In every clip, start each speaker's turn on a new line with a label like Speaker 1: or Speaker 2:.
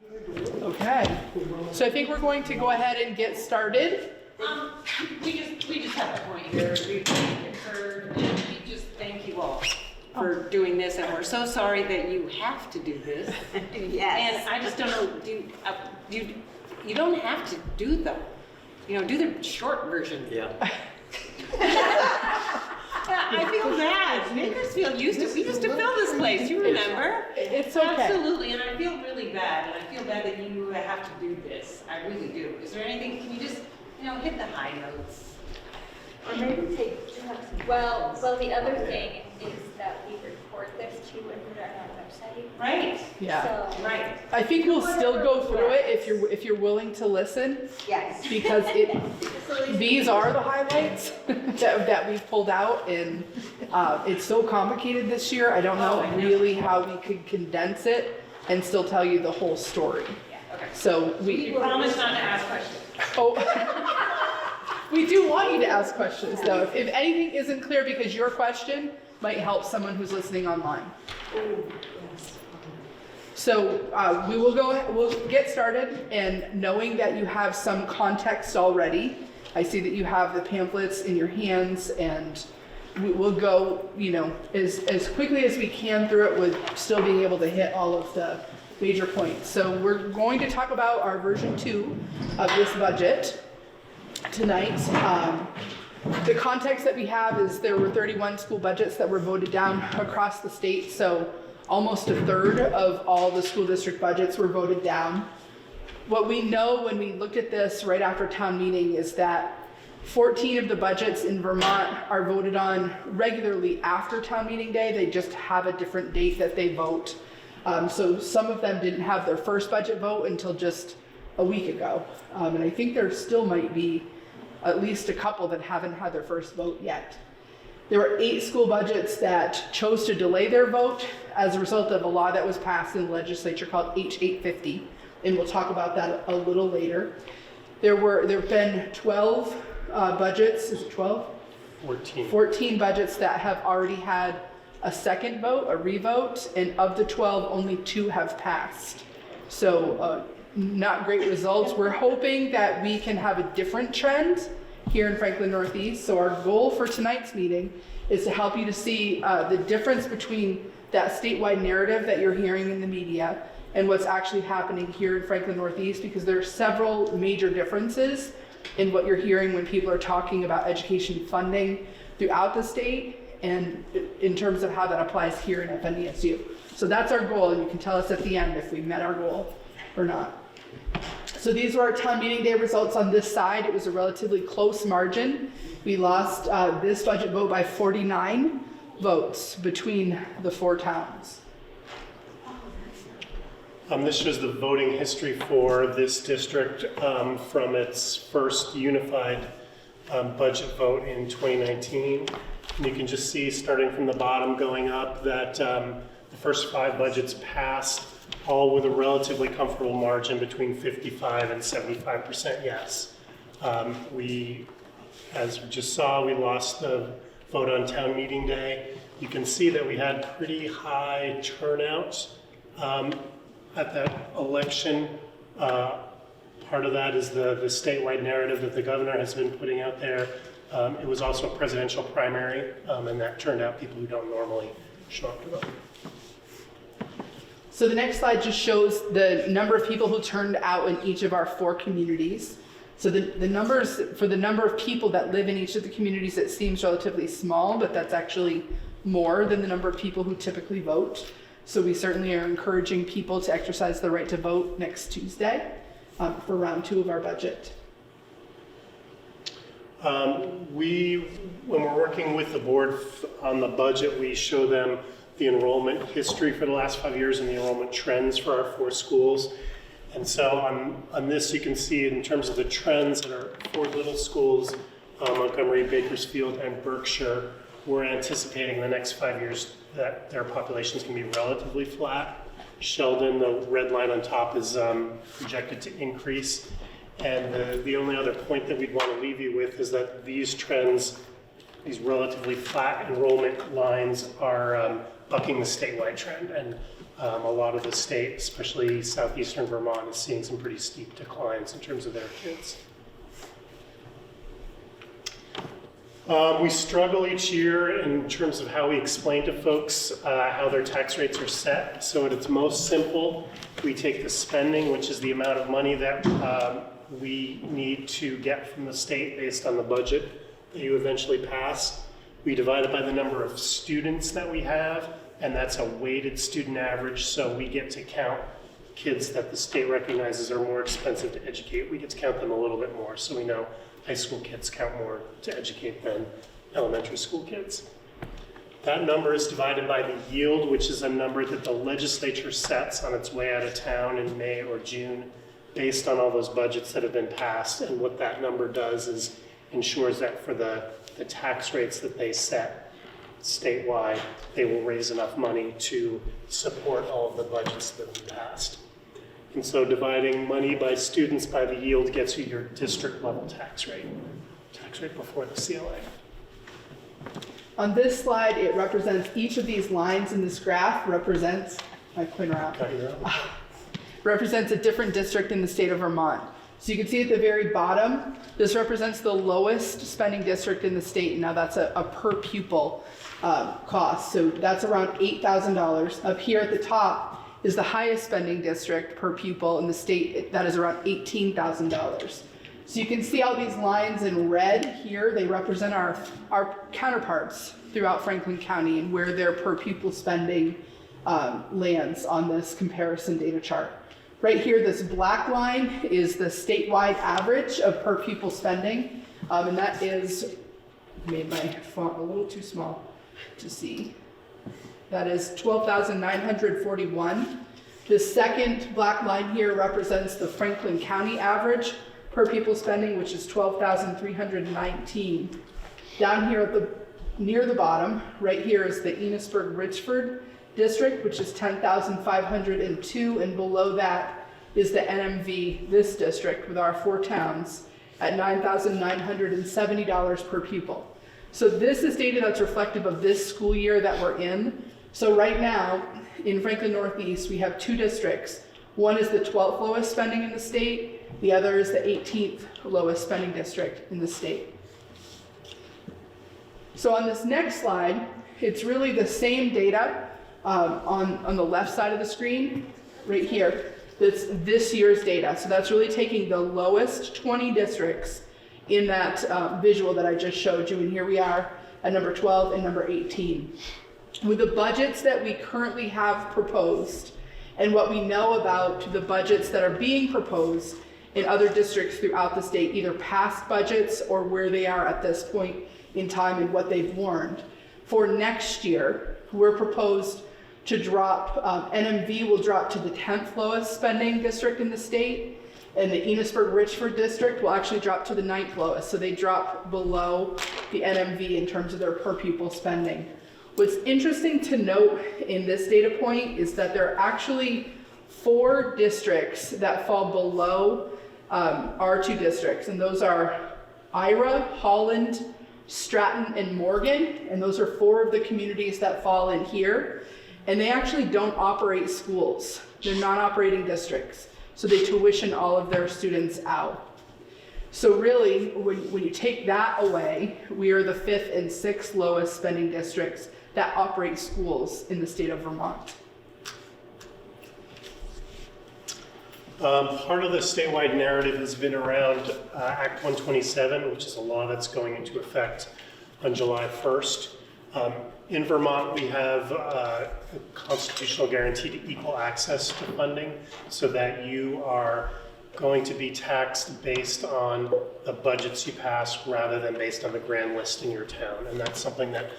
Speaker 1: Okay, so I think we're going to go ahead and get started.
Speaker 2: We just have a point here. We've heard, and we just thank you all for doing this, and we're so sorry that you have to do this.
Speaker 3: Yes.
Speaker 2: And I just don't know, you don't have to do the short version.
Speaker 4: Yeah.
Speaker 2: I feel bad. Bakersfield we used to fill this place, you remember?
Speaker 1: It's okay.
Speaker 2: Absolutely, and I feel really bad, and I feel bad that you have to do this. I really do. Is there anything, can you just, hit the high notes?
Speaker 3: Or maybe take.
Speaker 5: Well, the other thing is that we record this too and put it on our website.
Speaker 2: Right.
Speaker 1: Yeah.
Speaker 5: So,
Speaker 2: Right.
Speaker 1: I think we'll still go through it if you're willing to listen,
Speaker 3: Yes.
Speaker 1: because these are the highlights that we've pulled out, and it's so complicated this year. I don't know really how we could condense it and still tell you the whole story.
Speaker 2: Okay.
Speaker 1: So
Speaker 2: We promise not to ask questions.
Speaker 1: we do want you to ask questions though. If anything isn't clear, because your question might help someone who's listening online. So we'll get started, and knowing that you have some context already, I see that you have the pamphlets in your hands, and we'll go, as quickly as we can through it with still being able to hit all of the major points. So we're going to talk about our version 2 of this budget tonight. The context that we have is there were 31 school budgets that were voted down across the state, so almost a third of all the school district budgets were voted down. What we know when we looked at this right after town meeting is that 14 of the budgets in Vermont are voted on regularly after town meeting day. They just have a different date that they vote. So some of them didn't have their first budget vote until just a week ago. And I think there still might be at least a couple that haven't had their first vote yet. There were 8 school budgets that chose to delay their vote as a result of a law that was passed in the legislature called H-850, and we'll talk about that a little later. There have been 12 budgets, is it 12?
Speaker 4: 14.
Speaker 1: 14 budgets that have already had a second vote, a revote, and of the 12, only 2 have passed. So not great results. We're hoping that we can have a different trend here in Franklin Northeast. So our goal for tonight's meeting is to help you to see the difference between that statewide narrative that you're hearing in the media and what's actually happening here in Franklin Northeast, because there are several major differences in what you're hearing when people are talking about education funding throughout the state and in terms of how that applies here in FNESU. So that's our goal, and you can tell us at the end if we met our goal or not. So these were our town meeting day results on this side. It was a relatively close margin. We lost this budget vote by 49 votes between the 4 towns.
Speaker 4: This shows the voting history for this district from its first unified budget vote in 2019. And you can just see, starting from the bottom going up, that the first 5 budgets passed, all with a relatively comfortable margin between 55 and 75% yes. As we just saw, we lost the vote on town meeting day. You can see that we had pretty high turnout at that election. Part of that is the statewide narrative that the governor has been putting out there. It was also a presidential primary, and that turned out people who don't normally show up to vote.
Speaker 1: So the next slide just shows the number of people who turned out in each of our 4 communities. So the numbers, for the number of people that live in each of the communities, it seems relatively small, but that's actually more than the number of people who typically vote. So we certainly are encouraging people to exercise the right to vote next Tuesday for round 2 of our budget.
Speaker 4: When we're working with the board on the budget, we show them the enrollment history for the last 5 years and the enrollment trends for our 4 schools. And so on this, you can see in terms of the trends that are 4 little schools, Montgomery, Bakersfield, and Berkshire, we're anticipating the next 5 years that their populations can be relatively flat. Sheldon, the red line on top, is projected to increase. And the only other point that we'd want to leave you with is that these trends, these relatively flat enrollment lines, are bucking the statewide trend. And A lot of the state, especially southeastern Vermont, is seeing some pretty steep declines in terms of their kids. We struggle each year in terms of how we explain to folks how their tax rates are set. So at its most simple, we take the spending, which is the amount of money that we need to get from the state based on the budget that you eventually pass. We divide it by the number of students that we have, and that's a weighted student average, so we get to count kids that the state recognizes are more expensive to educate. We get to count them a little bit more, so we know high school kids count more to educate than elementary school kids. That number is divided by the yield, which is a number that the legislature sets on its way out of town in May or June based on all those budgets that have been passed. And what that number does is ensures that for the tax rates that they set statewide, they will raise enough money to support all of the budgets that have been passed. And so dividing money by students by the yield gets you your district level tax rate before the CLA.
Speaker 1: On this slide, it represents each of these lines in this graph represents a different district in the state of Vermont. So you can see at the very bottom, this represents the lowest spending district in the state. Now that's a per pupil cost. So that's around $8,000. Up here at the top is the highest spending district per pupil in the state. That is around $18,000. So you can see all these lines in red here. They represent our counterparts throughout Franklin County and where their per pupil spending lands on this comparison data chart. Right here, this black line is the statewide average of per pupil spending, and that is, made my font a little too small to see. That is 12,941. The second black line here represents the Franklin County average per pupil spending, which is 12,319. Down here near the bottom, right here is the Enosburg-Richford district, which is 10,502, and below that is the NMV, this district with our 4 towns at $9,970 per pupil. So this is data that's reflective of this school year that we're in. So right now in Franklin Northeast, we have 2 districts. One is the 12th lowest spending in the state. The other is the 18th lowest spending district in the state. So on this next slide, it's really the same data on the left side of the screen, right here. That's this year's data. So that's really taking the lowest 20 districts in that visual that I just showed you. And here we are at number 12 and number 18. With the budgets that we currently have proposed and what we know about the budgets that are being proposed in other districts throughout the state, either past budgets or where they are at this point in time and what they've warned. For next year, we're proposed to drop, NMV will drop to the 10th lowest spending district in the state, and the Enosburg-Richford district will actually drop to the 9th lowest. So they drop below the NMV in terms of their per pupil spending. What's interesting to note in this data point is that there are actually 4 districts that fall below our 2 districts, and those are Ira, Holland, Stratton, and Morgan, and those are 4 of the communities that fall in here. And they actually don't operate schools. They're non-operating districts. So they tuition all of their students out. So really, when you take that away, we are the 5th and 6th lowest spending districts that operate schools in the state of Vermont.
Speaker 4: Part of the statewide narrative has been around Act 127, which is a law that's going into effect on July 1st. In Vermont, we have a constitutional guarantee to equal access to funding so that you are going to be taxed based on the budgets you pass rather than based on the grand list in your town. And that's something that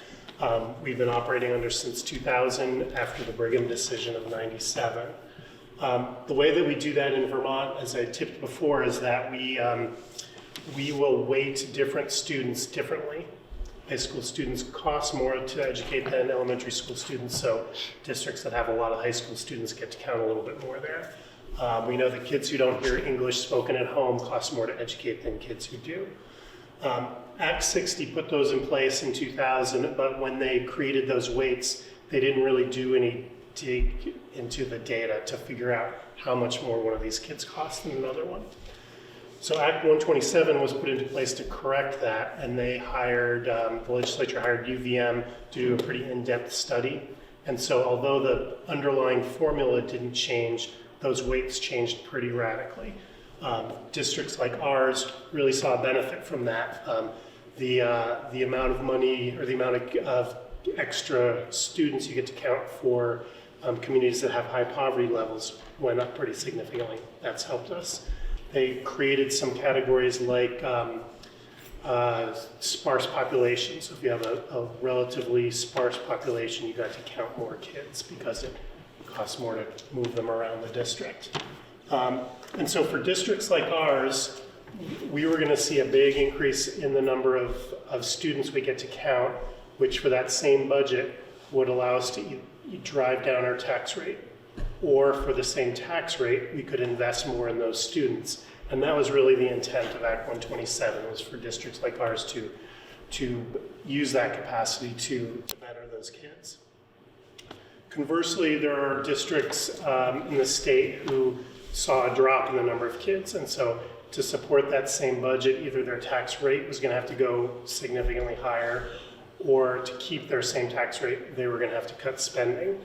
Speaker 4: we've been operating under since 2000 after the Brigham decision of 97. The way that we do that in Vermont, as I tipped before, is that we will weight different students differently. High school students cost more to educate than elementary school students, so districts that have a lot of high school students get to count a little bit more there. We know that kids who don't hear English spoken at home cost more to educate than kids who do. Act 60 put those in place in 2000, but when they created those weights, they didn't really do any dig into the data to figure out how much more one of these kids costs than another one. So Act 127 was put into place to correct that, and they hired, the legislature hired UVM to do a pretty in-depth study. And so although the underlying formula didn't change, those weights changed pretty radically. Districts like ours really saw a benefit from that. The amount of money or the amount of extra students you get to count for communities that have high poverty levels went up pretty significantly. That's helped us. They created some categories like sparse population. So if you have a relatively sparse population, you got to count more kids because it costs more to move them around the district. And so for districts like ours, we were going to see a big increase in the number of students we get to count, which for that same budget would allow us to drive down our tax rate. Or for the same tax rate, we could invest more in those students. And that was really the intent of Act 127, was for districts like ours to use that capacity to better those kids. Conversely, there are districts in the state who saw a drop in the number of kids. And so to support that same budget, either their tax rate was going to have to go significantly higher, or to keep their same tax rate, they were going to have to cut spending.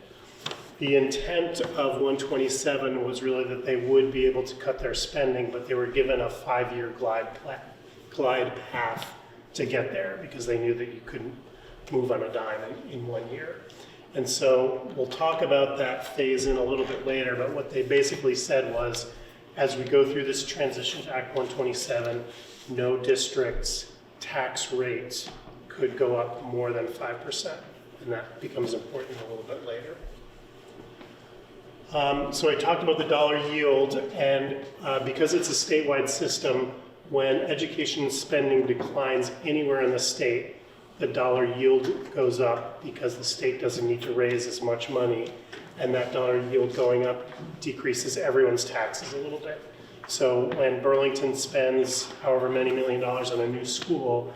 Speaker 4: The intent of 127 was really that they would be able to cut their spending, but they were given a 5-year glide path to get there because they knew that you couldn't move on a dime in 1 year. And so we'll talk about that phase in a little bit later, but what they basically said was, as we go through this transition to Act 127, no district's tax rates could go up more than 5%, and that becomes important a little bit later. So I talked about the dollar yield, and because it's a statewide system, when education spending declines anywhere in the state, the dollar yield goes up because the state doesn't need to raise as much money, and that dollar yield going up decreases everyone's taxes a little bit. So when Burlington spends however many $1 million on a new school,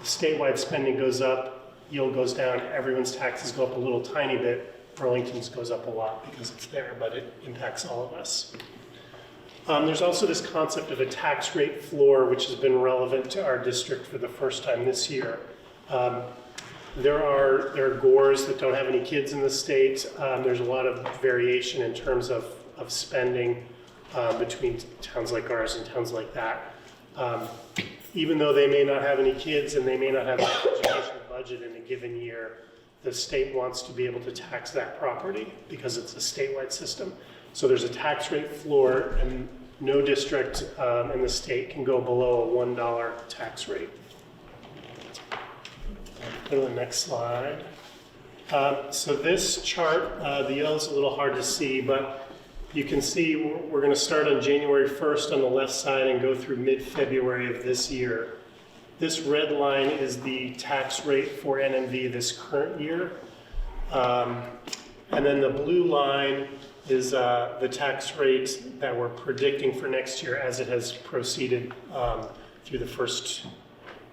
Speaker 4: statewide spending goes up, yield goes down, everyone's taxes go up a little tiny bit. Burlington's goes up a lot because it's there, but it impacts all of us. There's also this concept of a tax rate floor, which has been relevant to our district for the first time this year. There are GORs that don't have any kids in the state. There's a lot of variation in terms of spending between towns like ours and towns like that. Even though they may not have any kids and they may not have an education budget in a given year, the state wants to be able to tax that property because it's a statewide system. So there's a tax rate floor, and no district in the state can go below a $1 tax rate. Go to the next slide. So this chart, the yellow is a little hard to see, but you can see we're going to start on January 1st on the left side and go through mid-February of this year. This red line is the tax rate for NMV this current year. And then the blue line is the tax rate that we're predicting for next year as it has proceeded through the first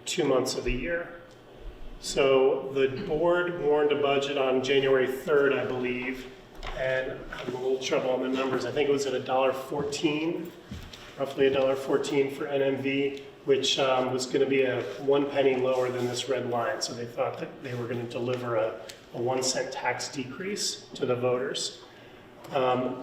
Speaker 4: 2 months of the year. So the board warned a budget on January 3rd, I believe, and I'm a little trouble on the numbers. I think it was at $1.14, roughly $1.14 for NMV, which was going to be a 1 penny lower than this red line. So they thought that they were going to deliver a 1 cent tax decrease to the voters. The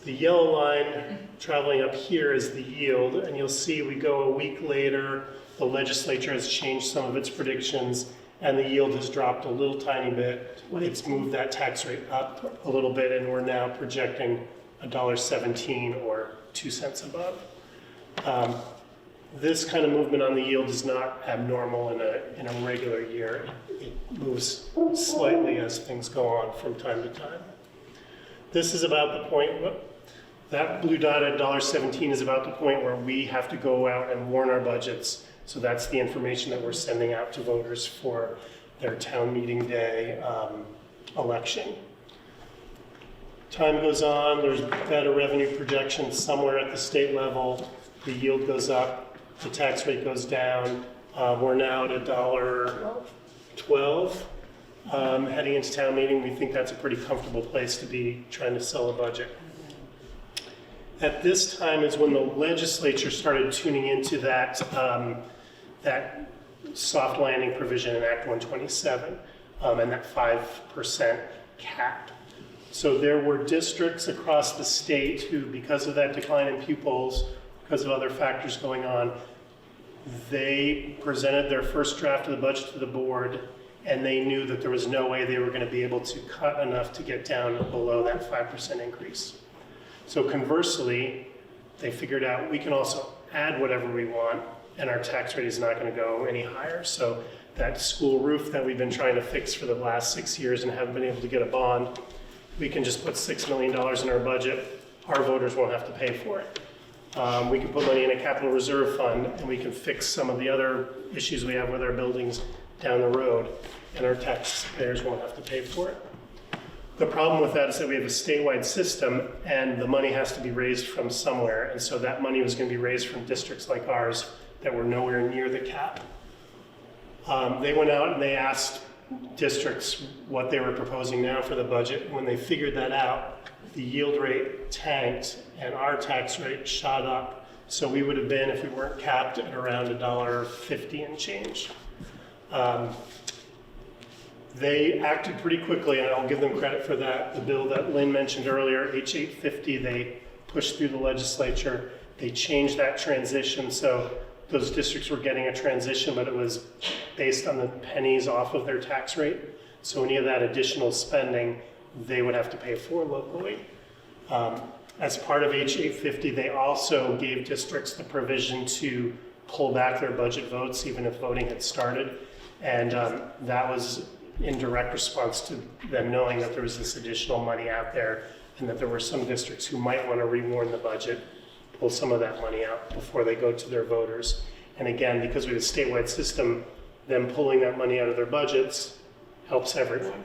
Speaker 4: yellow line traveling up here is the yield, and you'll see we go a week later, the legislature has changed some of its predictions, and the yield has dropped a little tiny bit. It's moved that tax rate up a little bit, and we're now projecting $1.17 or 2 cents above. This kind of movement on the yield is not abnormal in a regular year. It moves slightly as things go on from time to time. This is about the point, that blue dot at $1.17 is about the point where we have to go out and warn our budgets. So that's the information that we're sending out to voters for their town meeting day election. Time goes on, there's better revenue projections somewhere at the state level. The yield goes up, the tax rate goes down. We're now at $1.12. heading into town meeting. We think that's a pretty comfortable place to be trying to sell a budget. At this time is when the legislature started tuning into that, that soft landing provision in Act 127 and that 5% cap. So there were districts across the state who, because of that decline in pupils, because of other factors going on, they presented their first draft of the budget to the board, and they knew that there was no way they were going to be able to cut enough to get down below that 5% increase. So conversely, they figured out we can also add whatever we want, and our tax rate is not going to go any higher. So that school roof that we've been trying to fix for the last 6 years and haven't been able to get a bond, we can just put $6 million in our budget. Our voters won't have to pay for it. We can put money in a capital reserve fund, and we can fix some of the other issues we have with our buildings down the road, and our taxpayers won't have to pay for it. The problem with that is that we have a statewide system, and the money has to be raised from somewhere, and so that money was going to be raised from districts like ours that were nowhere near the cap. They went out and they asked districts what they were proposing now for the budget. When they figured that out, the yield rate tanked and our tax rate shot up. So we would have been, if we weren't capped, at around $1.50 and change. They acted pretty quickly, and I'll give them credit for that. The bill that Lynn mentioned earlier, H850, they pushed through the legislature. They changed that transition, so those districts were getting a transition, but it was based on the pennies off of their tax rate. So any of that additional spending, they would have to pay for locally. As part of H850, they also gave districts the provision to pull back their budget votes, even if voting had started. And that was in direct response to them knowing that there was this additional money out there and that there were some districts who might want to rewarn the budget, pull some of that money out before they go to their voters. And again, because we have a statewide system, them pulling that money out of their budgets helps everyone.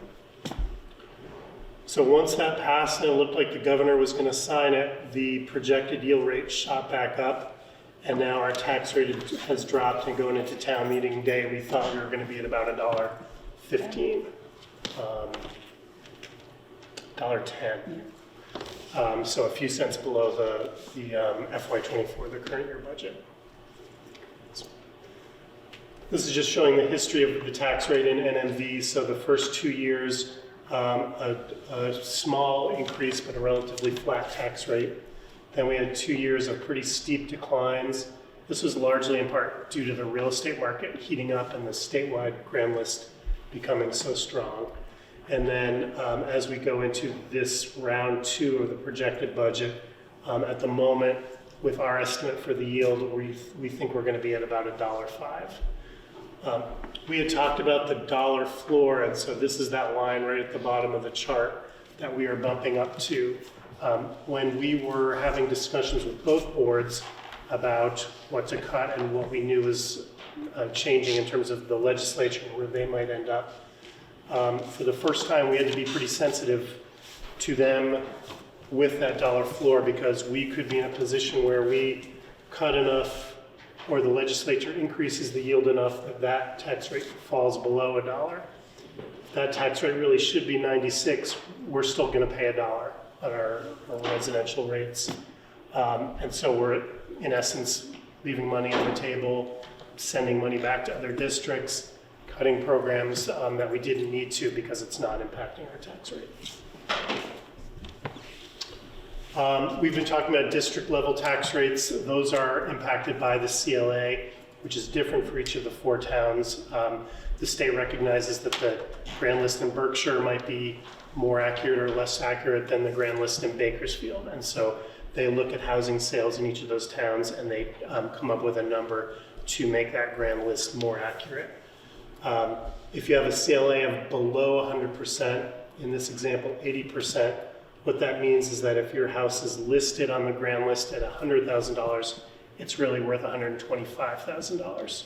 Speaker 4: So once that passed and it looked like the governor was going to sign it, the projected yield rate shot back up, and now our tax rate has dropped, and going into town meeting day, we thought we were going to be at about $1.15, $1.10. So a few cents below the FY24, the current year budget. This is just showing the history of the tax rate in NMV. So the first 2 years, a small increase, but a relatively flat tax rate. Then we had 2 years of pretty steep declines. This was largely in part due to the real estate market heating up and the statewide grand list becoming so strong. And then as we go into this round 2 of the projected budget, at the moment, with our estimate for the yield, we think we're going to be at about $1.05. We had talked about the dollar floor, and so this is that line right at the bottom of the chart that we are bumping up to. When we were having discussions with both boards about what to cut and what we knew was changing in terms of the legislature and where they might end up, for the first time we had to be pretty sensitive to them with that dollar floor, because we could be in a position where we cut enough or the legislature increases the yield enough that that tax rate falls below $1. That tax rate really should be 96. We're still going to pay $1 on our residential rates. And so we're, in essence, leaving money on the table, sending money back to other districts, cutting programs that we didn't need to because it's not impacting our tax rate. We've been talking about district level tax rates. Those are impacted by the CLA, which is different for each of the 4 towns. The state recognizes that the grand list in Berkshire might be more accurate or less accurate than the grand list in Bakersfield. And so they look at housing sales in each of those towns, and they come up with a number to make that grand list more accurate. If you have a CLA of below 100%, in this example 80%, what that means is that if your house is listed on the grand list at $100,000, it's really worth $125,000.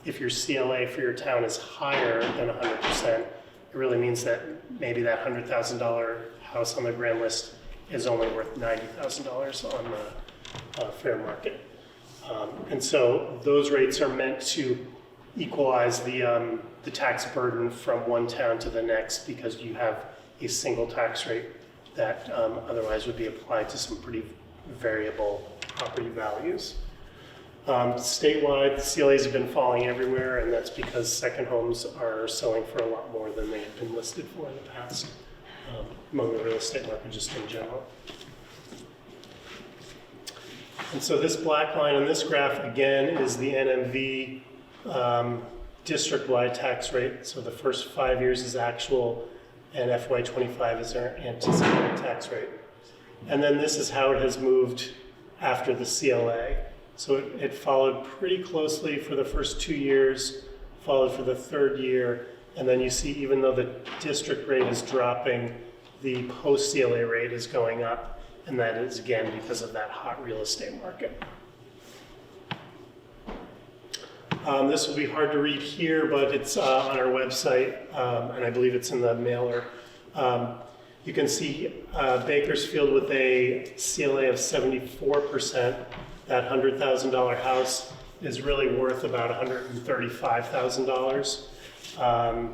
Speaker 4: If your CLA for your town is higher than 100%, it really means that maybe that $100,000 house on the grand list is only worth $90,000 on the fair market. And so those rates are meant to equalize the tax burden from one town to the next because you have a single tax rate that otherwise would be applied to some pretty variable property values. Statewide, the CLAs have been falling everywhere, and that's because second homes are selling for a lot more than they have been listed for in the past among the real estate market just in general. And so this black line on this graph, again, is the NMV district-wide tax rate. So the first 5 years is actual, and FY25 is our anticipated tax rate. And then this is how it has moved after the CLA. So it followed pretty closely for the first 2 years, followed for the third year, and then you see even though the district rate is dropping, the post-CLA rate is going up, and that is again because of that hot real estate market. This will be hard to read here, but it's on our website, and I believe it's in the mailer. You can see Bakersfield with a CLA of 74%. That $100,000 house is really worth about $135,000.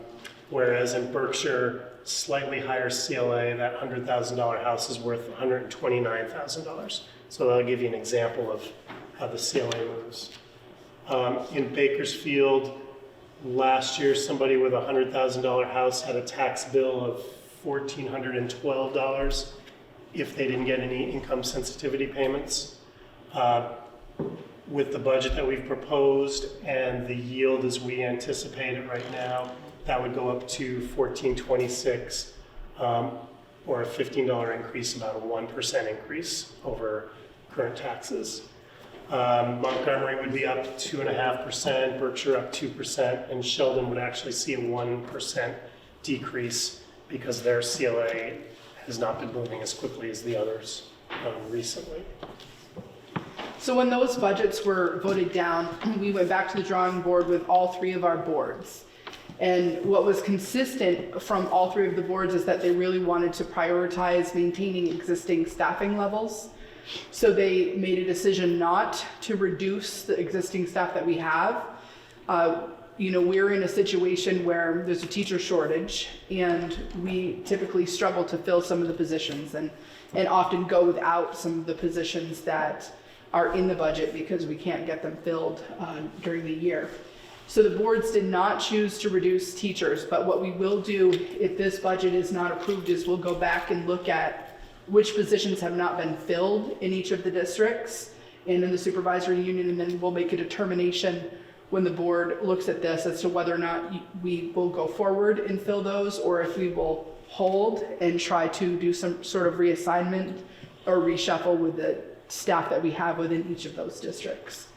Speaker 4: Whereas in Berkshire, slightly higher CLA, that $100,000 house is worth $129,000. So that'll give you an example of how the CLA moves. In Bakersfield, last year, somebody with a $100,000 house had a tax bill of $1,412 if they didn't get any income sensitivity payments. With the budget that we've proposed and the yield as we anticipate it right now, that would go up to $1,426, or a $15 increase, about a 1% increase over current taxes. Montgomery would be up 2.5%, Berkshire up 2%, and Sheldon would actually see a 1% decrease because their CLA has not been moving as quickly as the others recently.
Speaker 1: So when those budgets were voted down, we went back to the drawing board with all three of our boards. And what was consistent from all three of the boards is that they really wanted to prioritize maintaining existing staffing levels. So they made a decision not to reduce the existing staff that we have. We're in a situation where there's a teacher shortage, and we typically struggle to fill some of the positions and often go without some of the positions that are in the budget because we can't get them filled during the year. So the boards did not choose to reduce teachers, but what we will do if this budget is not approved is we'll go back and look at which positions have not been filled in each of the districts and in the supervisory union, and then we'll make a determination when the board looks at this as to whether or not we will go forward and fill those, or if we will hold and try to do some sort of reassignment or reshuffle with the staff that we have within each of those districts.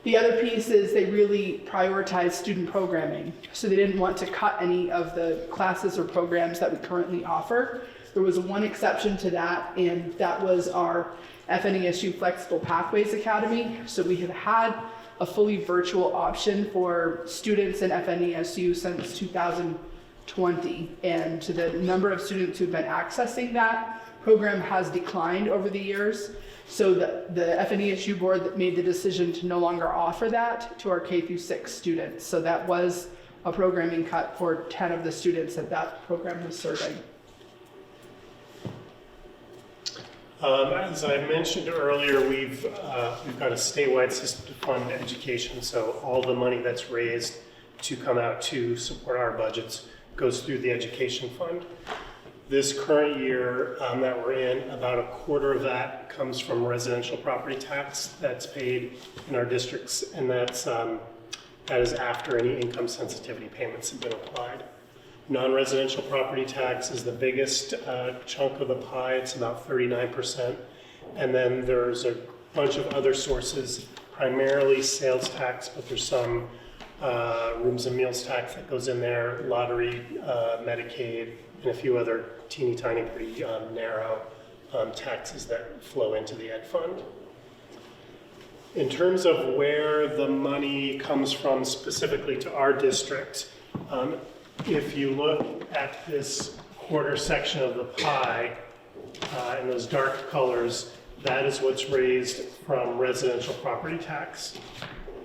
Speaker 1: The other piece is they really prioritize student programming. So they didn't want to cut any of the classes or programs that we currently offer. There was one exception to that, and that was our FNESU Flexible Pathways Academy. So we have had a fully virtual option for students in FNESU since 2020. And the number of students who've been accessing that program has declined over the years. So the FNESU board made the decision to no longer offer that to our K through 6 students. So that was a programming cut for 10 of the students that program was serving.
Speaker 4: As I mentioned earlier, we've got a statewide system to fund education. So all the money that's raised to come out to support our budgets goes through the education fund. This current year that we're in, about a quarter of that comes from residential property tax that's paid in our districts, and that is after any income sensitivity payments have been applied. Non-residential property tax is the biggest chunk of the pie. It's about 39%. And then there's a bunch of other sources, primarily sales tax, but there's some rooms and meals tax that goes in there, lottery, Medicaid, and a few other teeny tiny, pretty narrow taxes that flow into the ed fund. In terms of where the money comes from specifically to our district, if you look at this quarter section of the pie in those dark colors, that is what's raised from residential property tax.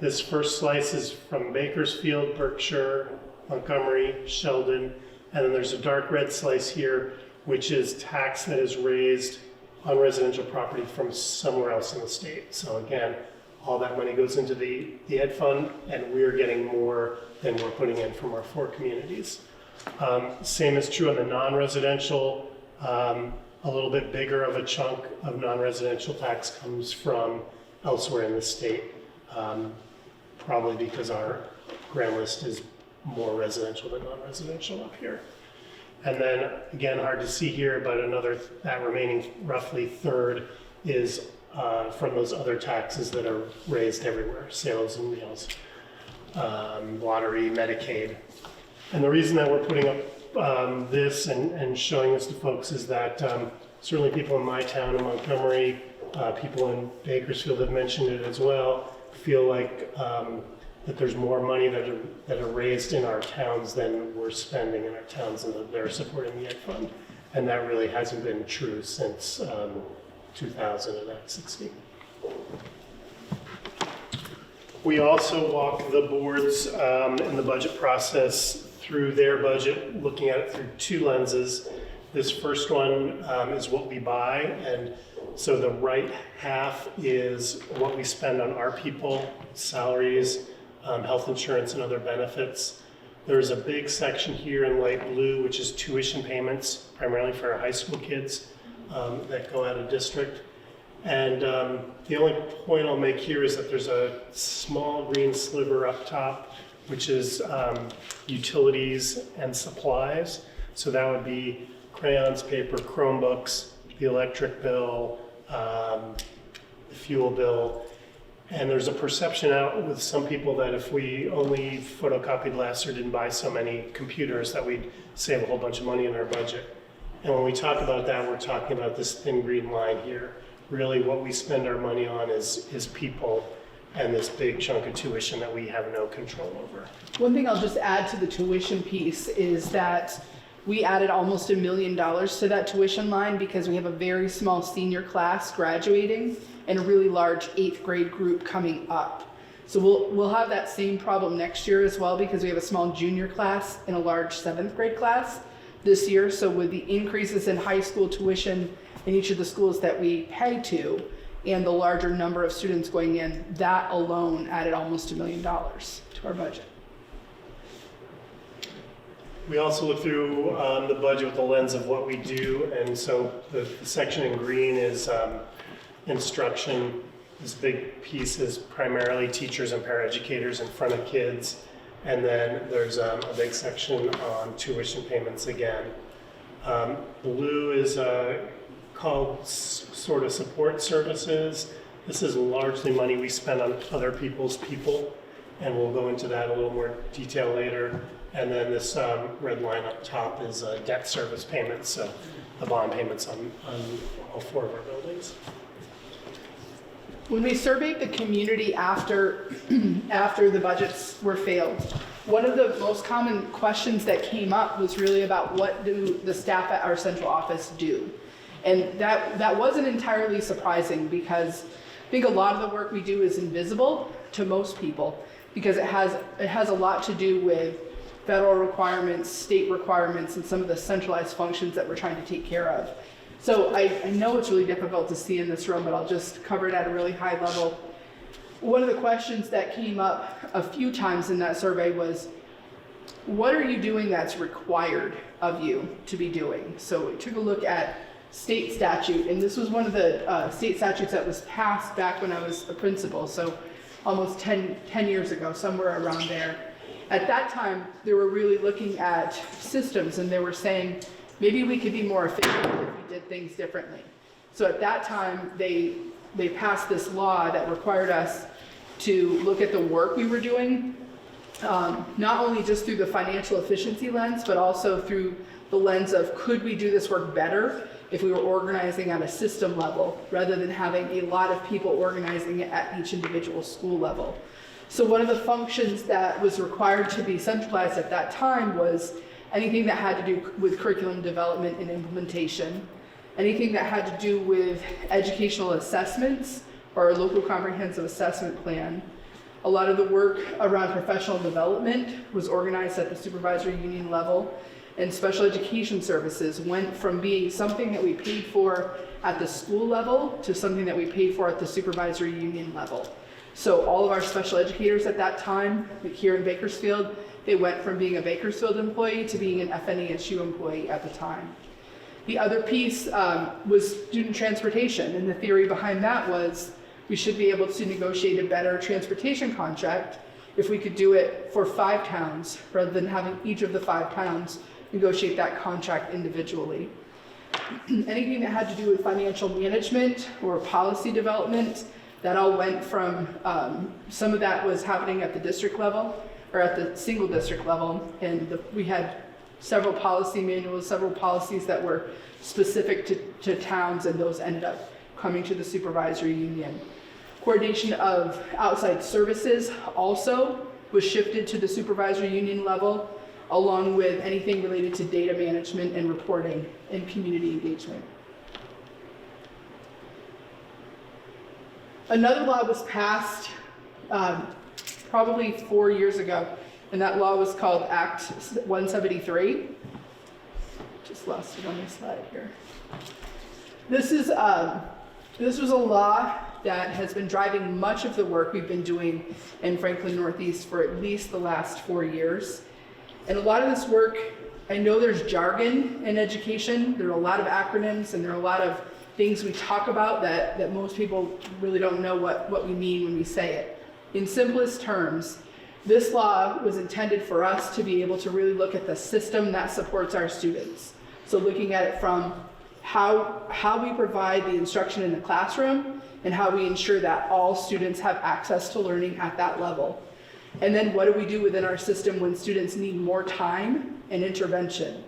Speaker 4: This first slice is from Bakersfield, Berkshire, Montgomery, Sheldon, and then there's a dark red slice here, which is tax that is raised on residential property from somewhere else in the state. So again, all that money goes into the ed fund, and we're getting more than we're putting in from our 4 communities. Same is true on the non-residential. A little bit bigger of a chunk of non-residential tax comes from elsewhere in the state, probably because our grand list is more residential than non-residential up here. And then again, hard to see here, but that remaining roughly third is from those other taxes that are raised everywhere, sales and meals, lottery, Medicaid. And the reason that we're putting up this and showing this to folks is that certainly people in my town in Montgomery, people in Bakersfield have mentioned it as well, feel like that there's more money that are raised in our towns than we're spending in our towns, and that they're supporting the ed fund. And that really hasn't been true since 2000 and Act 60. We also walk the boards in the budget process through their budget, looking at it through 2 lenses. This first one is what we buy, and so the right half is what we spend on our people, salaries, health insurance, and other benefits. There's a big section here in light blue, which is tuition payments, primarily for our high school kids that go out of district. And the only point I'll make here is that there's a small green sliver up top, which is utilities and supplies. So that would be crayons, paper, Chromebooks, the electric bill, the fuel bill. And there's a perception out with some people that if we only photocopied less or didn't buy so many computers that we'd save a whole bunch of money in our budget. And when we talk about that, we're talking about this thin green line here. Really what we spend our money on is people and this big chunk of tuition that we have no control over.
Speaker 1: One thing I'll just add to the tuition piece is that we added almost $1 million to that tuition line because we have a very small senior class graduating and a really large 8th grade group coming up. So we'll have that same problem next year as well, because we have a small junior class and a large 7th grade class this year. So with the increases in high school tuition in each of the schools that we pay to, and the larger number of students going in, that alone added almost $1 million to our budget.
Speaker 4: We also look through the budget with the lens of what we do, and so the section in green is instruction. This big piece is primarily teachers and paraeducators in front of kids, and then there's a big section on tuition payments again. Blue is called sort of support services. This is largely money we spend on other people's people, and we'll go into that a little more detail later. And then this red line up top is debt service payments, so the bond payments on all 4 of our buildings.
Speaker 1: When we surveyed the community after the budgets were failed, one of the most common questions that came up was really about what do the staff at our central office do? And that wasn't entirely surprising, because I think a lot of the work we do is invisible to most people, because it has a lot to do with federal requirements, state requirements, and some of the centralized functions that we're trying to take care of. So I know it's really difficult to see in this room, but I'll just cover it at a really high level. One of the questions that came up a few times in that survey was, what are you doing that's required of you to be doing? So we took a look at state statute, and this was one of the state statutes that was passed back when I was a principal, so almost 10 years ago, somewhere around there. At that time, they were really looking at systems, and they were saying, maybe we could be more efficient if we did things differently. So at that time, they passed this law that required us to look at the work we were doing, not only just through the financial efficiency lens, but also through the lens of, could we do this work better if we were organizing at a system level, rather than having a lot of people organizing it at each individual school level. So one of the functions that was required to be centralized at that time was anything that had to do with curriculum development and implementation, anything that had to do with educational assessments or a local comprehensive assessment plan, A lot of the work around professional development was organized at the supervisory union level, and special education services went from being something that we paid for at the school level to something that we paid for at the supervisory union level. So all of our special educators at that time, like here in Bakersfield, they went from being a Bakersfield employee to being an FNESU employee at the time. The other piece was student transportation, and the theory behind that was we should be able to negotiate a better transportation contract if we could do it for 5 towns rather than having each of the 5 towns negotiate that contract individually. Anything that had to do with financial management or policy development, that all went from, some of that was happening at the district level or at the single district level, and we had several policy manuals, several policies that were specific to towns, and those ended up coming to the supervisory union. Coordination of outside services also was shifted to the supervisory union level, along with anything related to data management and reporting and community engagement. Another law was passed probably 4 years ago, and that law was called Act 173. Just lost it on my slide here. This was a law that has been driving much of the work we've been doing in Franklin Northeast for at least the last 4 years. And a lot of this work, I know there's jargon in education, there are a lot of acronyms, and there are a lot of things we talk about that most people really don't know what we mean when we say it. In simplest terms, this law was intended for us to be able to really look at the system that supports our students. So looking at it from how we provide the instruction in the classroom and how we ensure that all students have access to learning at that level. And then what do we do within our system when students need more time and intervention?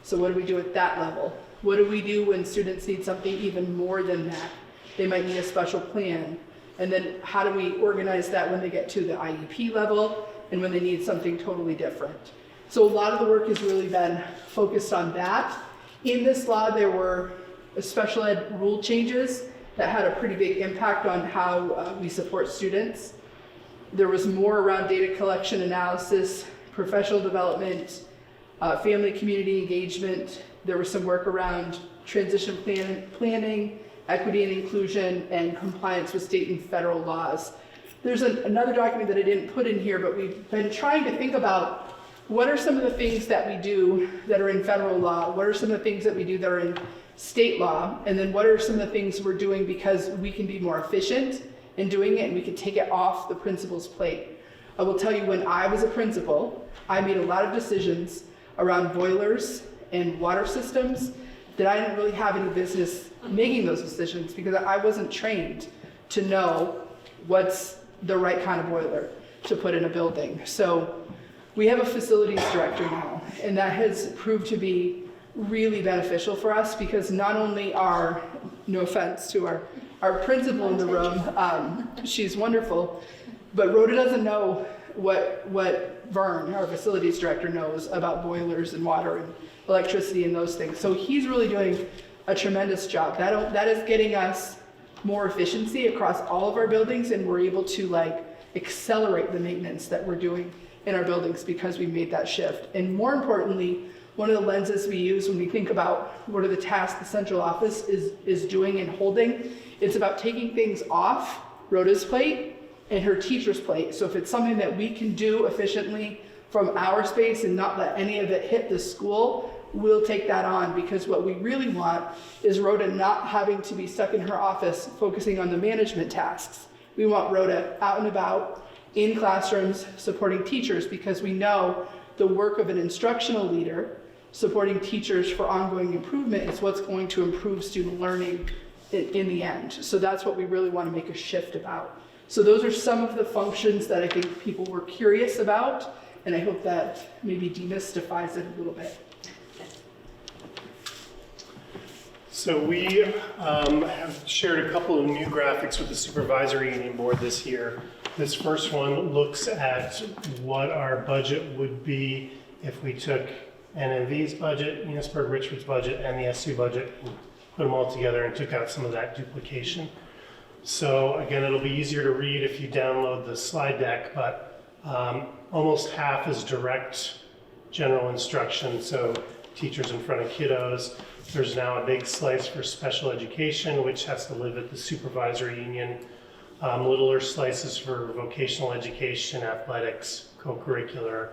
Speaker 1: So what do we do at that level? What do we do when students need something even more than that? They might need a special plan. And then how do we organize that when they get to the IEP level and when they need something totally different? So a lot of the work has really been focused on that. In this law, there were special ed rule changes that had a pretty big impact on how we support students. There was more around data collection analysis, professional development, family community engagement. There was some work around transition planning, equity and inclusion, and compliance with state and federal laws. There's another document that I didn't put in here, but we've been trying to think about what are some of the things that we do that are in federal law? What are some of the things that we do that are in state law? And then what are some of the things we're doing because we can be more efficient in doing it and we can take it off the principal's plate? I will tell you, when I was a principal, I made a lot of decisions around boilers and water systems that I didn't really have any business making those decisions because I wasn't trained to know what's the right kind of boiler to put in a building. So we have a facilities director now, and that has proved to be really beneficial for us because not only are, no offense to our principal in the room, she's wonderful, but Rhoda doesn't know what Vern, our facilities director, knows about boilers and water and electricity and those things. So he's really doing a tremendous job. That is getting us more efficiency across all of our buildings, and we're able to accelerate the maintenance that we're doing in our buildings because we made that shift. And more importantly, one of the lenses we use when we think about what are the tasks the central office is doing and holding, it's about taking things off Rhoda's plate and her teacher's plate. So if it's something that we can do efficiently from our space and not let any of it hit the school, we'll take that on, because what we really want is Rhoda not having to be stuck in her office focusing on the management tasks. We want Rhoda out and about in classrooms supporting teachers, because we know the work of an instructional leader supporting teachers for ongoing improvement is what's going to improve student learning in the end. So that's what we really want to make a shift about. So those are some of the functions that I think people were curious about, and I hope that maybe demystifies it a little bit.
Speaker 4: So we have shared a couple of new graphics with the Supervisory Union Board this year. This first one looks at what our budget would be if we took NMV's budget, Enosburg Richford's budget, and the SU budget, and put them all together and took out some of that duplication. So again, it'll be easier to read if you download the slide deck, but almost half is direct general instruction, so teachers in front of kiddos. There's now a big slice for special education, which has to live at the supervisory union. Littler slices for vocational education, athletics, co-curricular.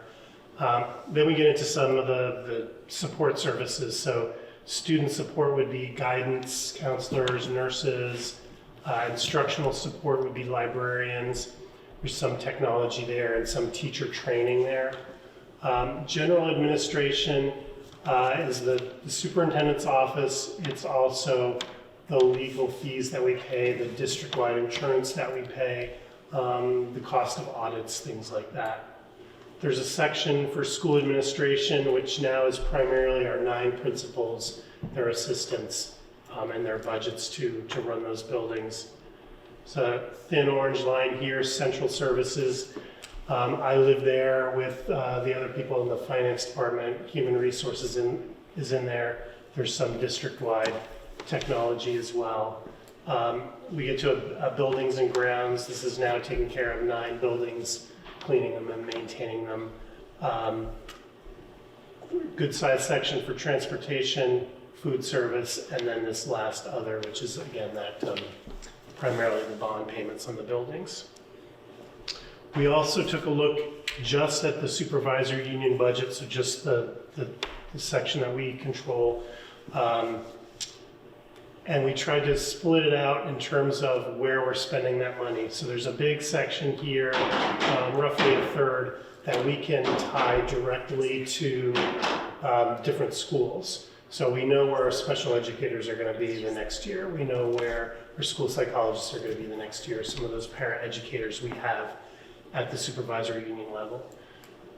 Speaker 4: Then we get into some of the support services. So student support would be guidance, counselors, nurses. Instructional support would be librarians. There's some technology there and some teacher training there. General administration is the superintendent's office. It's also the legal fees that we pay, the district-wide insurance that we pay, the cost of audits, things like that. There's a section for school administration, which now is primarily our 9 principals, their assistants, and their budgets to run those buildings. So thin orange line here, central services. I live there with the other people in the finance department. Human resources is in there. There's some district-wide technology as well. We get to buildings and grounds. This is now taking care of 9 buildings, cleaning them and maintaining them. Good size section for transportation, food service, and then this last other, which is again that primarily the bond payments on the buildings. We also took a look just at the supervisory union budget, so just the section that we control. And we tried to split it out in terms of where we're spending that money. So there's a big section here, roughly a third, that we can tie directly to different schools. So we know where our special educators are going to be the next year. We know where our school psychologists are going to be the next year. Some of those parent educators we have at the supervisory union level.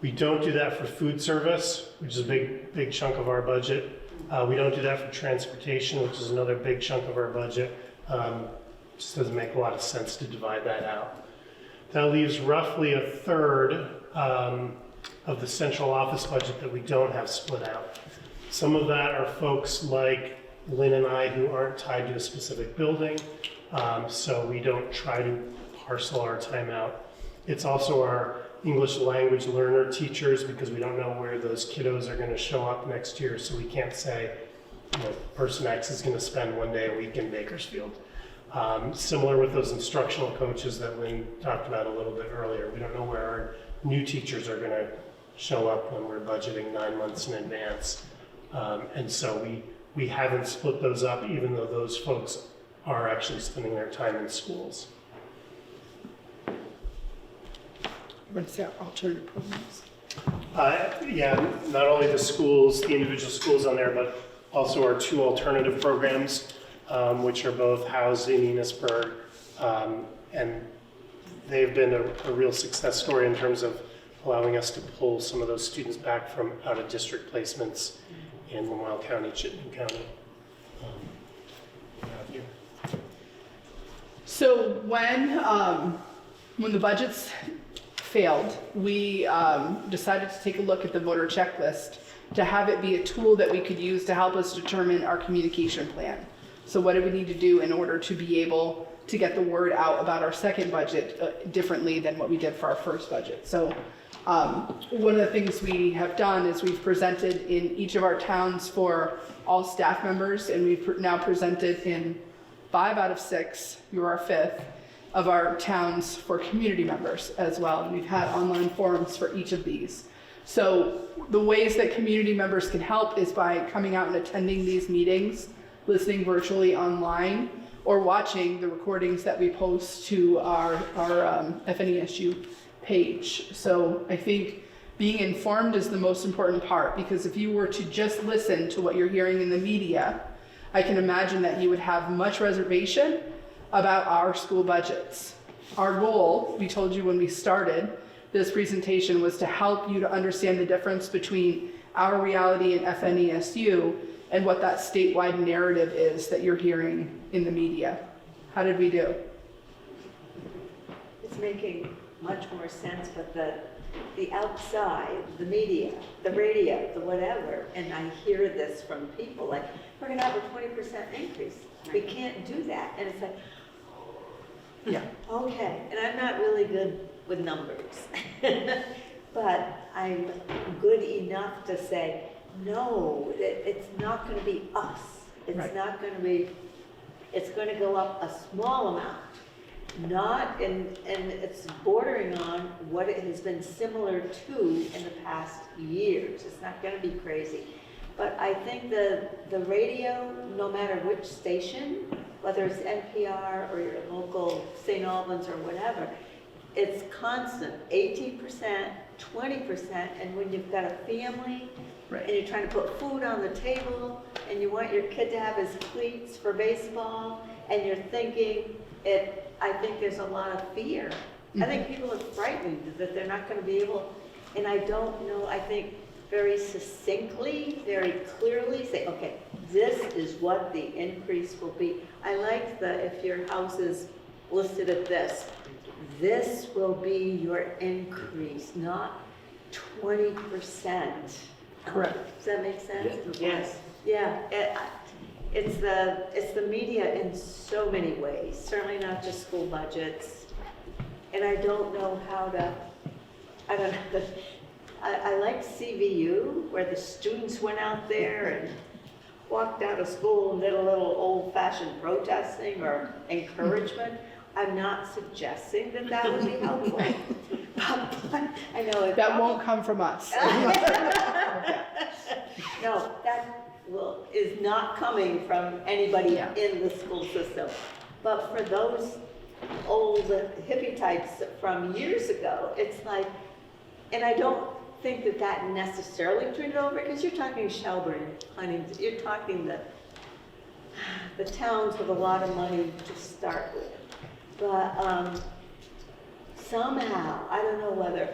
Speaker 4: We don't do that for food service, which is a big chunk of our budget. We don't do that for transportation, which is another big chunk of our budget. Just doesn't make a lot of sense to divide that out. That leaves roughly a third of the central office budget that we don't have split out. Some of that are folks like Lynn and I who aren't tied to a specific building, so we don't try to parcel our time out. It's also our English language learner teachers, because we don't know where those kiddos are going to show up next year, so we can't say, you know, person X is going to spend 1 day a week in Bakersfield. Similar with those instructional coaches that Lynn talked about a little bit earlier. We don't know where our new teachers are going to show up when we're budgeting 9 months in advance. And so we haven't split those up, even though those folks are actually spending their time in schools.
Speaker 1: What's that, alternative programs?
Speaker 4: Yeah, not only the schools, the individual schools on there, but also our 2 alternative programs, which are both housed in Enosburg, and they've been a real success story in terms of allowing us to pull some of those students back from out-of-district placements in Lamoille County, Chittenden County.
Speaker 1: So when the budgets failed, we decided to take a look at the voter checklist to have it be a tool that we could use to help us determine our communication plan. So what do we need to do in order to be able to get the word out about our second budget differently than what we did for our first budget? So one of the things we have done is we've presented in each of our towns for all staff members, and we've now presented in 5 out of 6, you're our 5th, of our towns for community members as well. And we've had online forums for each of these. So the ways that community members can help is by coming out and attending these meetings, listening virtually online, or watching the recordings that we post to our FNESU page. So I think being informed is the most important part, because if you were to just listen to what you're hearing in the media, I can imagine that you would have much reservation about our school budgets. Our goal, we told you when we started this presentation, was to help you to understand the difference between our reality in FNESU and what that statewide narrative is that you're hearing in the media. How did we do?
Speaker 3: It's making much more sense, but the outside, the media, the radio, the whatever, and I hear this from people like, we're gonna have a 20% increase. We can't do that. And it's like,
Speaker 1: Yeah.
Speaker 3: Okay, and I'm not really good with numbers, but I'm good enough to say, no, it's not gonna be us. It's
Speaker 1: Right.
Speaker 3: not gonna be, it's gonna go up a small amount. Not, and it's bordering on what it has been similar to in the past years. It's not gonna be crazy. But I think the radio, no matter which station, whether it's NPR or your local St. Albans or whatever, it's constant, 18%, 20%, and when you've got a family,
Speaker 1: Right.
Speaker 3: and you're trying to put food on the table, and you want your kid to have his cleats for baseball, and you're thinking, I think there's a lot of fear. I think people are frightened that they're not gonna be able, and I don't know, I think very succinctly, very clearly say, okay, this is what the increase will be. I like if your house is listed at this will be your increase, not 20%.
Speaker 1: Correct.
Speaker 3: Does that make sense?
Speaker 2: Yes.
Speaker 3: Yeah, it's the media in so many ways, certainly not just school budgets. And I don't know how to, I don't know, I like CVU, where the students went out there and walked out of school and did a little old-fashioned protesting or encouragement. I'm not suggesting that would be helpful. But I know it.
Speaker 1: That won't come from us.
Speaker 3: No, that is not coming from anybody
Speaker 1: Yeah.
Speaker 3: in the school system. But for those old hippie types from years ago, it's like, and I don't think that necessarily turned it over, because you're talking Shelburne, Huntington, you're talking the towns with a lot of money to start with. But somehow, I don't know whether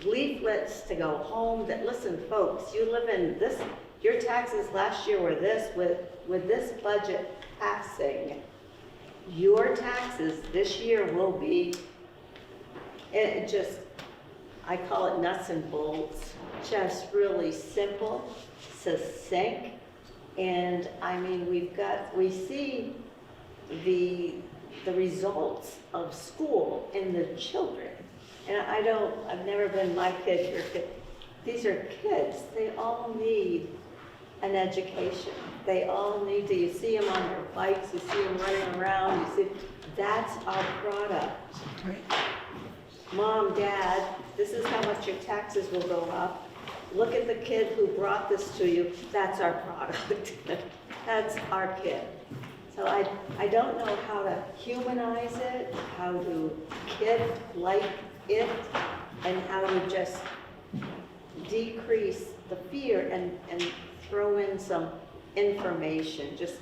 Speaker 3: leaflets to go home that, listen, folks, you live in this, your taxes last year were this, with this budget passing, your taxes this year will be, it just, I call it nuts and bolts, just really simple, succinct, and I mean, we see the results of school in the children. And I've never been my kid, your kid. These are kids, they all need an education. They all need to, you see them on their bikes, you see them running around, you see, that's our product.
Speaker 1: Right.
Speaker 3: Mom, Dad, this is how much your taxes will go up. Look at the kid who brought this to you, that's our product. That's our kid. So I don't know how to humanize it, how to kid-like it, and how to just decrease the fear and throw in some information, just,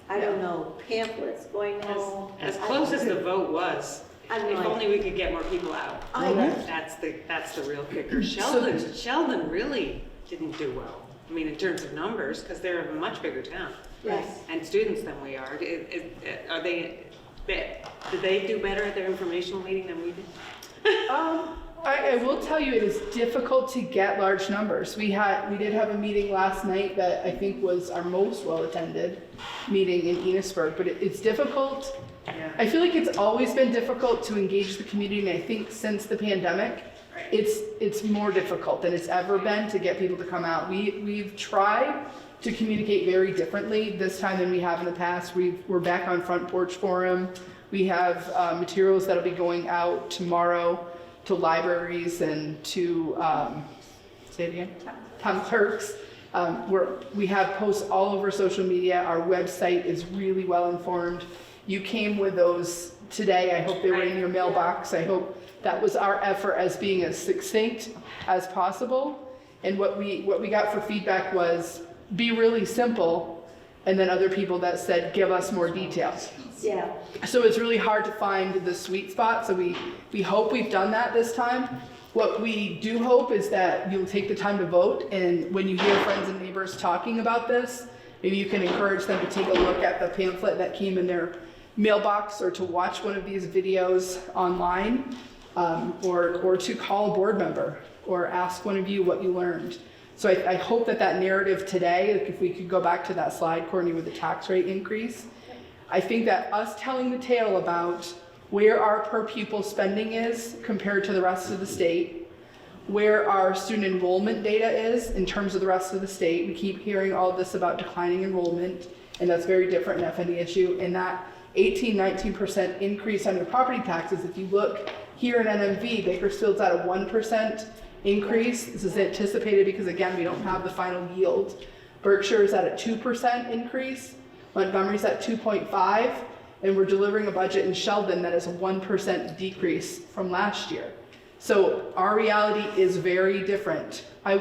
Speaker 3: I don't know, pamphlets going home.
Speaker 2: As close as the vote was,
Speaker 3: I'm
Speaker 2: if
Speaker 3: like-
Speaker 2: only we could get more people out.
Speaker 3: I know.
Speaker 2: That's the real kicker. Sheldon really didn't do well. I mean, in terms of numbers, because they're a much bigger town.
Speaker 3: Yes.
Speaker 2: And students than we are. Did they do better at their informational meeting than we did?
Speaker 1: I will tell you, it is difficult to get large numbers. We did have a meeting last night that I think was our most well-attended meeting in Enosburg, but it's difficult.
Speaker 2: Yeah.
Speaker 1: I feel like it's always been difficult to engage the community, and I think since the pandemic,
Speaker 2: Right.
Speaker 1: it's more difficult than it's ever been to get people to come out. We've tried to communicate very differently this time than we have in the past. We're back on Front Porch Forum. We have materials that'll be going out tomorrow to libraries and to, say it again, town clerks. We have posts all over social media. Our website is really well informed. You came with those today. I hope they were in your mailbox. I hope that was our effort as being as succinct as possible. And what we got for feedback was, be really simple, and then other people that said, give us more details.
Speaker 3: Yeah.
Speaker 1: So it's really hard to find the sweet spot, so we hope we've done that this time. What we do hope is that you'll take the time to vote, and when you hear friends and neighbors talking about this, maybe you can encourage them to take a look at the pamphlet that came in their mailbox, or to watch one of these videos online, or to call a board member, or ask one of you what you learned. So I hope that narrative today, like if we could go back to that slide, Courtney, with the tax rate increase, I think that us telling the tale about where our per pupil spending is compared to the rest of the state, where our student enrollment data is in terms of the rest of the state. We keep hearing all this about declining enrollment, and that's very different in FNESU. And that 18-19% increase on your property taxes, if you look here in NMV, Bakersfield's at a 1% increase. This is anticipated because, again, we don't have the final yield. Berkshire's at a 2% increase. Montgomery's at 2.5%. And we're delivering a budget in Sheldon that is a 1% decrease from last year. So our reality is very different. I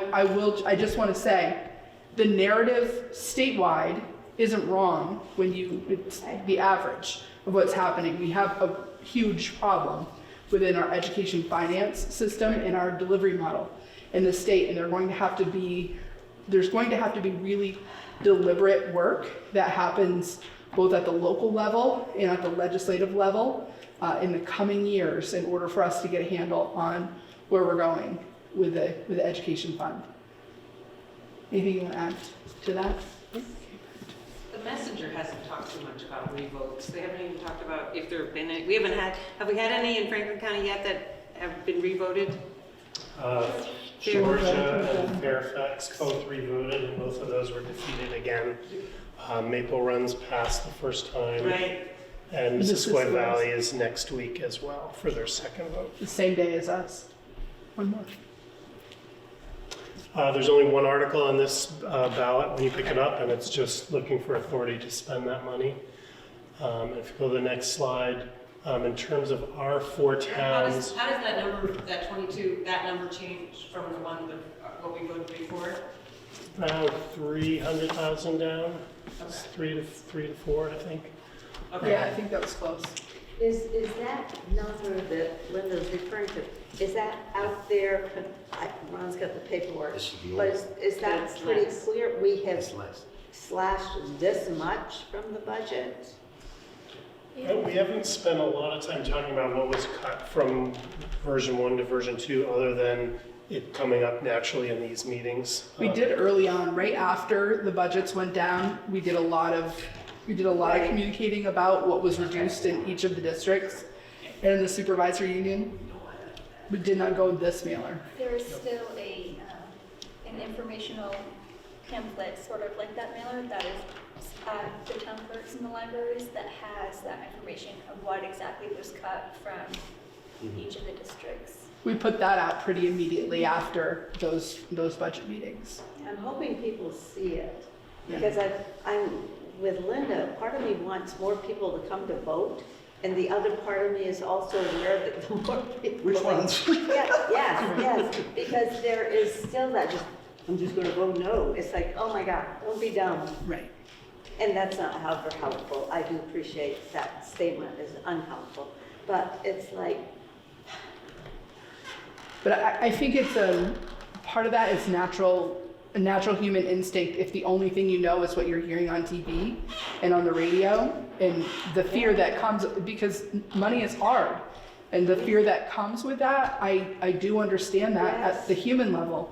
Speaker 1: just want to say, the narrative statewide isn't wrong when it's the average of what's happening. We have a huge problem within our education finance system and our delivery model in the state, and there's going to have to be really deliberate work that happens both at the local level and at the legislative level in the coming years in order for us to get a handle on where we're going with the education fund. Anything you want to add to that?
Speaker 2: The messenger hasn't talked too much about revotes. They haven't even talked about if there have been any. Have we had any in Franklin County yet that have been revoted?
Speaker 4: Georgia and Fairfax both revoted, and both of those were defeated again. Maple Run's passed the first time.
Speaker 2: Right.
Speaker 4: And Missisquoi Valley is next week as well for their second vote.
Speaker 1: The same day as us. One more.
Speaker 4: There's only one article on this ballot when you pick it up, and it's just looking for authority to spend that money. If you go to the next slide, in terms of our four towns.
Speaker 2: How does that number, that 22, that number change from the one what we voted before?
Speaker 4: About 300,000 down. It's
Speaker 2: Okay.
Speaker 4: 3 to 4, I think.
Speaker 2: Okay.
Speaker 1: Yeah, I think that was close.
Speaker 3: Is that number that Linda's referring to, is that out there? Ron's got the paperwork. But is that
Speaker 2: It's
Speaker 3: pretty
Speaker 2: less.
Speaker 3: clear? We have slashed this much from the budget?
Speaker 4: We haven't spent a lot of time talking about what was cut from version 1 to version 2, other than it coming up naturally in these meetings.
Speaker 1: We did early on, right after the budgets went down, we did a lot of communicating about what was reduced in each of the districts and in the supervisory union. We did not go this mailer.
Speaker 5: There is still an informational pamphlet, sort of like that mailer, that is the town clerks in the libraries that has that information of what exactly was cut from each of the districts.
Speaker 1: We put that out pretty immediately after those budget meetings.
Speaker 3: I'm hoping people see it, because I'm with Linda. Part of me wants more people to come to vote, and the other part of me is also aware that the more people.
Speaker 6: Which ones?
Speaker 3: Yes, because there is still that I'm just gonna vote no. It's like, oh my God, don't be dumb.
Speaker 1: Right.
Speaker 3: And that's not however helpful. I do appreciate that statement is unhelpful, but it's like,
Speaker 1: But I think it's part of that is a natural human instinct. If the only thing you know is what you're hearing on TV and on the radio, and the fear that comes, because money is hard, and the fear that comes with that, I do understand that at the human level.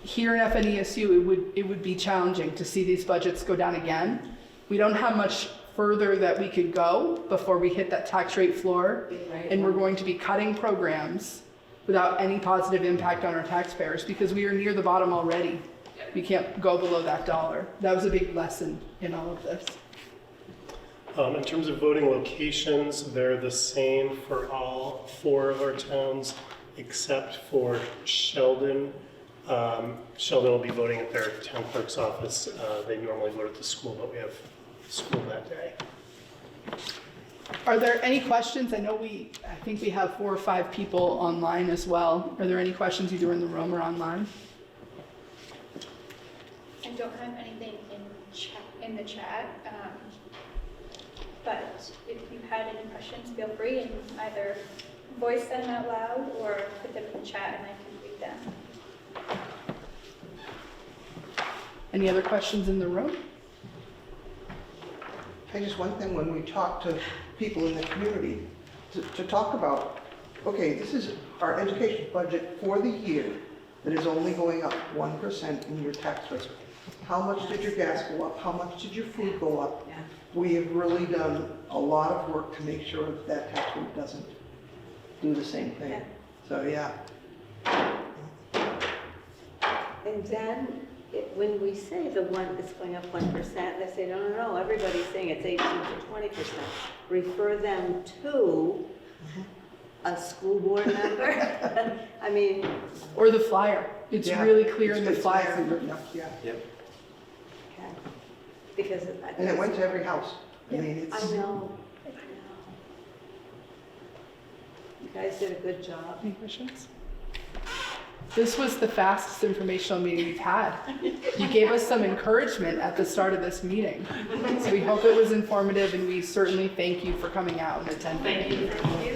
Speaker 1: Here in FNESU, it would be challenging to see these budgets go down again. We don't have much further that we could go before we hit that tax rate floor, and we're going to be cutting programs without any positive impact on our taxpayers because we are near the bottom already. We can't go below that dollar. That was a big lesson in all of this.
Speaker 4: In terms of voting locations, they're the same for all 4 of our towns except for Sheldon. Sheldon will be voting at their town clerk's office. They normally vote at the school, but we have school that day.
Speaker 1: Are there any questions? I think we have 4 or 5 people online as well. Are there any questions either in the room or online?
Speaker 5: I don't have anything in the chat, but if you had any questions, feel free and either voice them out loud or put them in the chat and I can read them.
Speaker 1: Any other questions in the room?
Speaker 6: Hey, just one thing, when we talk to people in the community, to talk about, okay, this is our education budget for the year that is only going up 1% in your tax rate. How much did your gas go up? How much did your food go up? We have really done a lot of work to make sure that that tax rate doesn't do the same thing.
Speaker 3: Yeah.
Speaker 6: So, yeah.
Speaker 3: And then, when we say the one, it's going up 1%, they say, no, everybody's saying it's 18 to 20%. Refer them to a school board member. I mean,
Speaker 1: Or the flyer. It's
Speaker 6: Yeah,
Speaker 1: really clear in the
Speaker 6: it's nicely
Speaker 1: flyer.
Speaker 6: written up, yeah.
Speaker 3: okay. Because of that.
Speaker 6: And it went to every house. I mean,
Speaker 3: I
Speaker 6: it's,
Speaker 3: know. You guys did a good job.
Speaker 1: Any questions? This was the fastest informational meeting we've had. You gave us some encouragement at the start of this meeting. So we hope it was informative, and we certainly thank you for coming out and attending.
Speaker 2: Thank you.